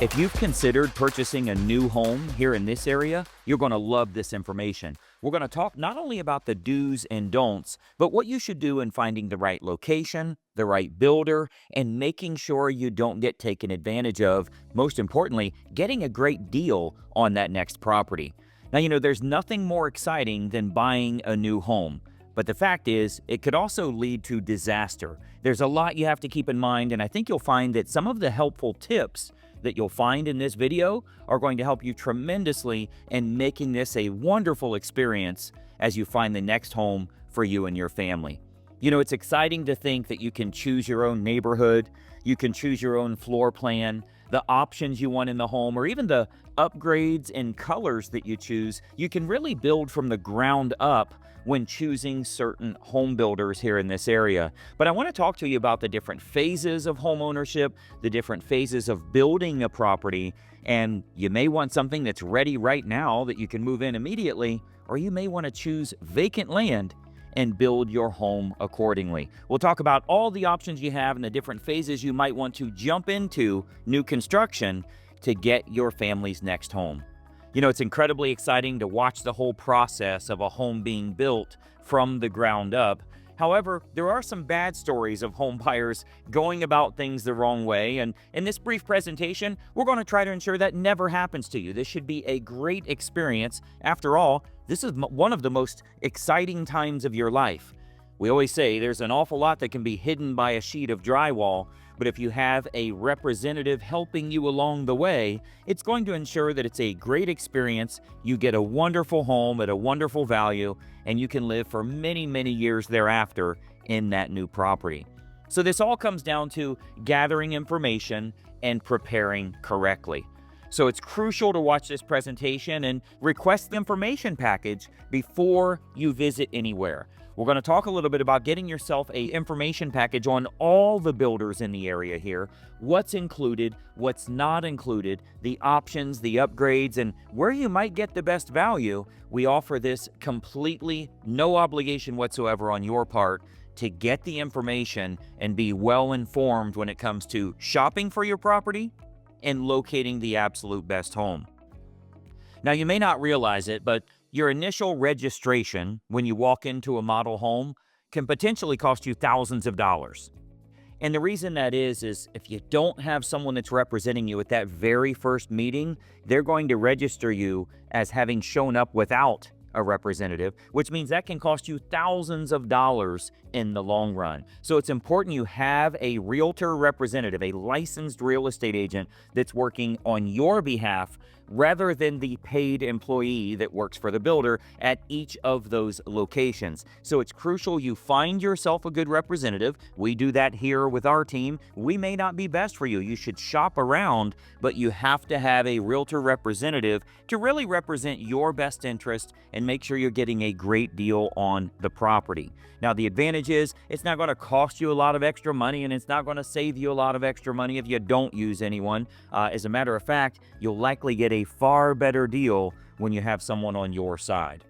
If you've considered purchasing a new home here in this area, you're going to love this information. We're going to talk not only about the do's and don'ts, but what you should do in finding the right location, the right builder, and making sure you don't get taken advantage of. Most importantly, getting a great deal on that next property. Now, there's nothing more exciting than buying a new home. But the fact is, it could also lead to disaster. There's a lot you have to keep in mind, and I think you'll find that some of the helpful tips that you'll find in this video are going to help you tremendously in making this a wonderful experience as you find the next home for you and your family. It's exciting to think that you can choose your own neighborhood, you can choose your own floor plan, the options you want in the home, or even the upgrades and colors that you choose. You can really build from the ground up when choosing certain home builders here in this area. But I want to talk to you about the different phases of home ownership, the different phases of building a property, and you may want something that's ready right now that you can move in immediately, or you may want to choose vacant land and build your home accordingly. We'll talk about all the options you have and the different phases you might want to jump into new construction to get your family's next home. It's incredibly exciting to watch the whole process of a home being built from the ground up. However, there are some bad stories of home buyers going about things the wrong way, and in this brief presentation, we're going to try to ensure that never happens to you. This should be a great experience. After all, this is one of the most exciting times of your life. We always say there's an awful lot that can be hidden by a sheet of drywall, but if you have a representative helping you along the way, it's going to ensure that it's a great experience, you get a wonderful home at a wonderful value, and you can live for many, many years thereafter in that new property. So this all comes down to gathering information and preparing correctly. So it's crucial to watch this presentation and request the information package before you visit anywhere. We're going to talk a little bit about getting yourself an information package on all the builders in the area here, what's included, what's not included, the options, the upgrades, and where you might get the best value. We offer this completely no obligation whatsoever on your part to get the information and be well informed when it comes to shopping for your property and locating the absolute best home. Now, you may not realize it, but your initial registration when you walk into a model home can potentially cost you thousands of dollars. And the reason that is if you don't have someone that's representing you at that very first meeting, they're going to register you as having shown up without a representative, which means that can cost you thousands of dollars in the long run. So it's important you have a realtor representative, a licensed real estate agent that's working on your behalf rather than the paid employee that works for the builder at each of those locations. So it's crucial you find yourself a good representative. We do that here with our team. We may not be best for you. You should shop around, but you have to have a realtor representative to really represent your best interest and make sure you're getting a great deal on the property. Now, the advantage is it's not going to cost you a lot of extra money, and it's not going to save you a lot of extra money if you don't use anyone. As a matter of fact, you'll likely get a far better deal when you have someone on your side.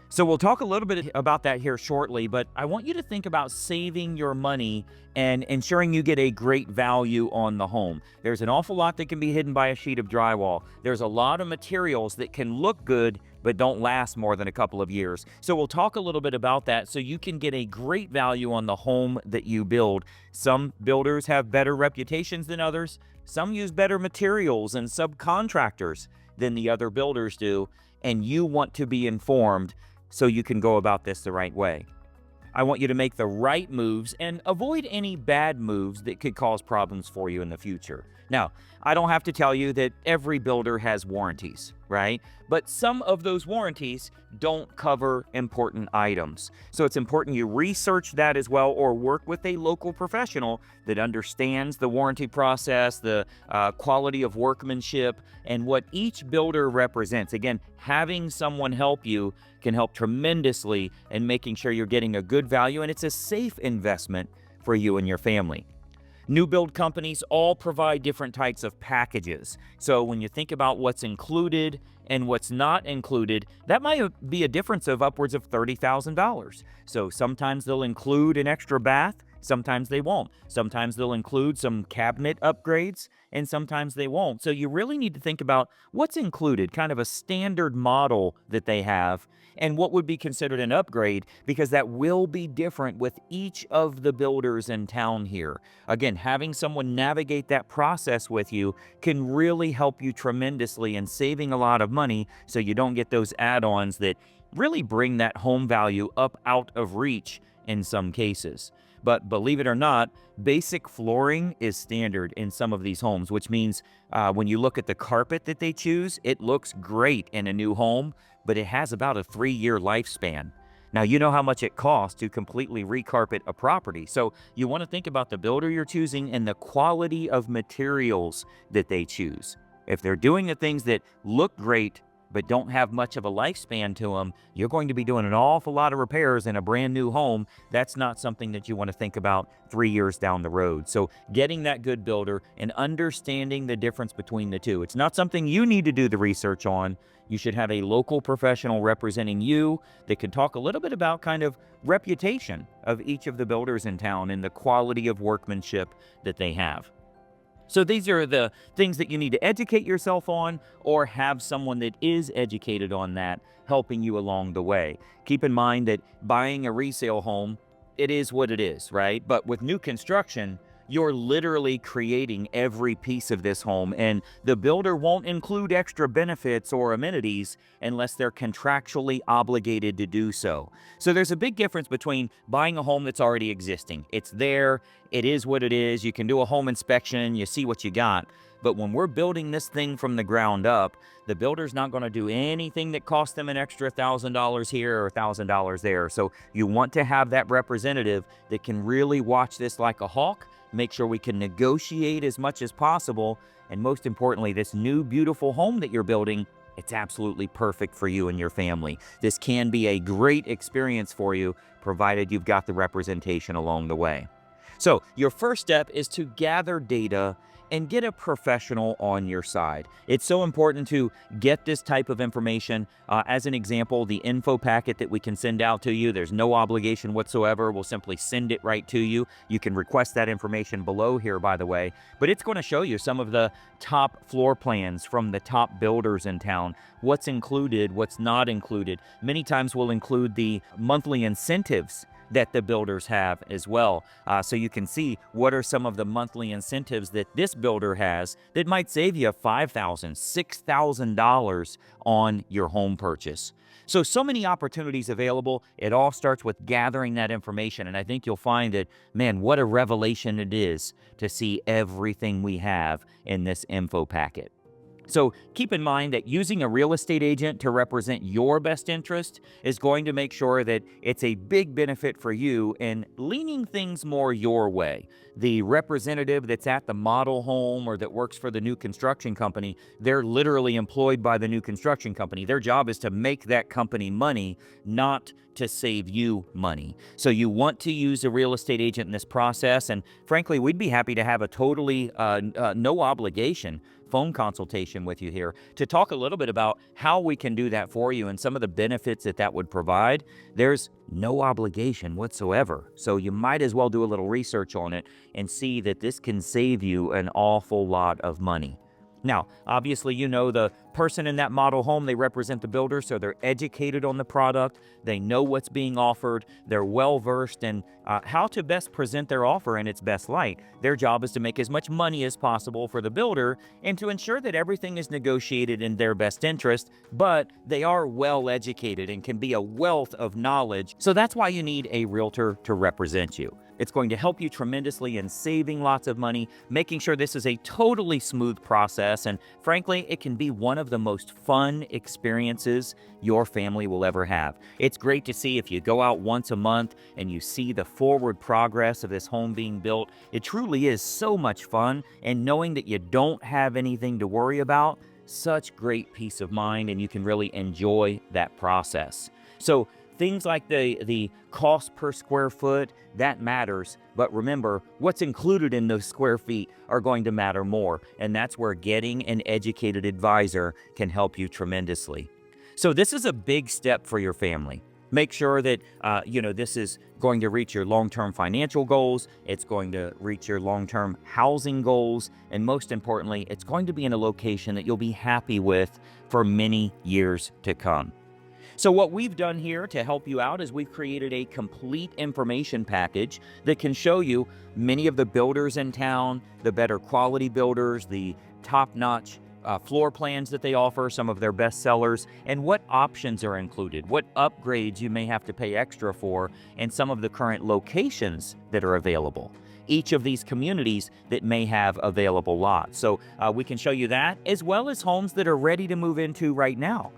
So we'll talk a little bit about that here shortly, but I want you to think about saving your money and ensuring you get a great value on the home. There's an awful lot that can be hidden by a sheet of drywall. There's a lot of materials that can look good but don't last more than a couple of years. So we'll talk a little bit about that so you can get a great value on the home that you build. Some builders have better reputations than others. Some use better materials and subcontractors than the other builders do, and you want to be informed so you can go about this the right way. I want you to make the right moves and avoid any bad moves that could cause problems for you in the future. Now, I don't have to tell you that every builder has warranties, right? But some of those warranties don't cover important items. So it's important you research that as well, or work with a local professional that understands the warranty process, the quality of workmanship, and what each builder represents. Again, having someone help you can help tremendously in making sure you're getting a good value, and it's a safe investment for you and your family. New build companies all provide different types of packages. So when you think about what's included and what's not included, that might be a difference of upwards of $30,000. So sometimes they'll include an extra bath, Sometimes they won't. Sometimes they'll include some cabinet upgrades, and sometimes they won't. So you really need to think about what's included, kind of a standard model that they have, and what would be considered an upgrade, because that will be different with each of the builders in town here. Again, having someone navigate that process with you can really help you tremendously in saving a lot of money so you don't get those add-ons that really bring that home value up out of reach in some cases. But believe it or not, basic flooring is standard in some of these homes, which means when you look at the carpet that they choose, it looks great in a new home, but it has about a 3-year lifespan. Now, you know how much it costs to completely recarpet a property. So you want to think about the builder you're choosing and the quality of materials that they choose. If they're doing the things that look great but don't have much of a lifespan to them, you're going to be doing an awful lot of repairs in a brand new home. That's not something that you want to think about 3 years down the road. So getting that good builder and understanding the difference between the two. It's not something you need to do the research on. You should have a local professional representing you that can talk a little bit about kind of reputation of each of the builders in town and the quality of workmanship that they have. So these are the things that you need to educate yourself on, or have someone that is educated on that helping you along the way. Keep in mind that buying a resale home, it is what it is, right? But with new construction, you're literally creating every piece of this home, and the builder won't include extra benefits or amenities unless they're contractually obligated to do so. So there's a big difference between buying a home that's already existing. It's there, it is what it is, you can do a home inspection, you see what you got. But when we're building this thing from the ground up, the builder's not going to do anything that costs them an extra $1,000 here or $1,000 there. So you want to have that representative that can really watch this like a hawk, make sure we can negotiate as much as possible, and most importantly, this new beautiful home that you're building, it's absolutely perfect for you and your family. This can be a great experience for you, provided you've got the representation along the way. So your first step is to gather data and get a professional on your side. It's so important to get this type of information. As an example, the info packet that we can send out to you, there's no obligation whatsoever. We'll simply send it right to you. You can request that information below here, by the way. But it's going to show you some of the top floor plans from the top builders in town, what's included, what's not included. Many times we'll include the monthly incentives that the builders have as well. So you can see what are some of the monthly incentives that this builder has that might save you $5,000, $6,000 on your home purchase. So many opportunities available. It all starts with gathering that information. And I think you'll find that, man, what a revelation it is to see everything we have in this info packet. So keep in mind that using a real estate agent to represent your best interest is going to make sure that it's a big benefit for you in leaning things more your way. The representative that's at the model home or that works for the new construction company, they're literally employed by the new construction company. Their job is to make that company money, not to save you money. So you want to use a real estate agent in this process, and frankly, we'd be happy to have a totally no obligation phone consultation with you here to talk a little bit about how we can do that for you and some of the benefits that that would provide. There's no obligation whatsoever, so you might as well do a little research on it and see that this can save you an awful lot of money. Now, obviously, you know the person in that model home, they represent the builder, so they're educated on the product, they know what's being offered, they're well-versed in how to best present their offer in its best light. Their job is to make as much money as possible for the builder and to ensure that everything is negotiated in their best interest, but they are well-educated and can be a wealth of knowledge, so that's why you need a realtor to represent you. It's going to help you tremendously in saving lots of money, making sure this is a totally smooth process, and frankly, it can be one of the most fun experiences your family will ever have. It's great to see if you go out once a month and you see the forward progress of this home being built. It truly is so much fun, and knowing that you don't have anything to worry about, such great peace of mind, and you can really enjoy that process. So things like the cost per square foot, that matters. But remember, what's included in those square feet are going to matter more. And that's where getting an educated advisor can help you tremendously. So this is a big step for your family. Make sure that, this is going to reach your long-term financial goals. It's going to reach your long-term housing goals. And most importantly, it's going to be in a location that you'll be happy with for many years to come. So what we've done here to help you out is we've created a complete information package that can show you many of the builders in town, the better quality builders, the top-notch floor plans that they offer, some of their best sellers, and what options are included, what upgrades you may have to pay extra for, and some of the current locations that are available. Each of these communities that may have available lots. So we can show you that, as well as homes that are ready to move into right now.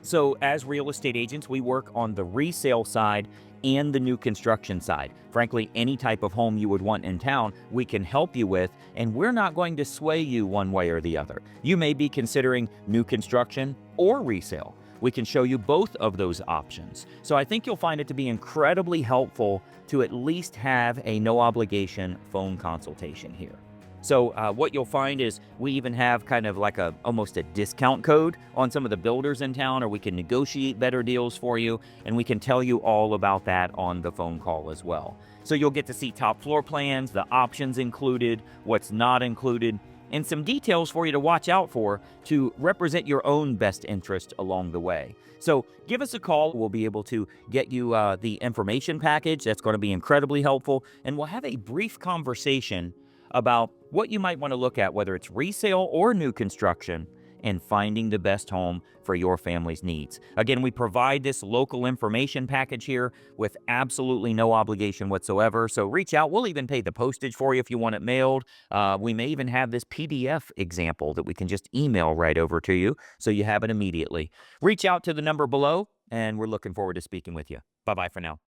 So as real estate agents, we work on the resale side and the new construction side. Frankly, any type of home you would want in town, we can help you with, and we're not going to sway you one way or the other. You may be considering new construction or resale. We can show you both of those options. So I think you'll find it to be incredibly helpful to at least have a no obligation phone consultation here. So what you'll find is we even have kind of like almost a discount code on some of the builders in town, or we can negotiate better deals for you, and we can tell you all about that on the phone call as well. So you'll get to see top floor plans, the options included, what's not included, and some details for you to watch out for to represent your own best interest along the way. So give us a call. We'll be able to get you the information package. That's going to be incredibly helpful, and we'll have a brief conversation about what you might want to look at, whether it's resale or new construction, and finding the best home for your family's needs. Again, we provide this local information package here with absolutely no obligation whatsoever. So reach out. We'll even pay the postage for you if you want it mailed. We may even have this PDF example that we can just email right over to you so you have it immediately. Reach out to the number below, and we're looking forward to speaking with you. Bye-bye for now.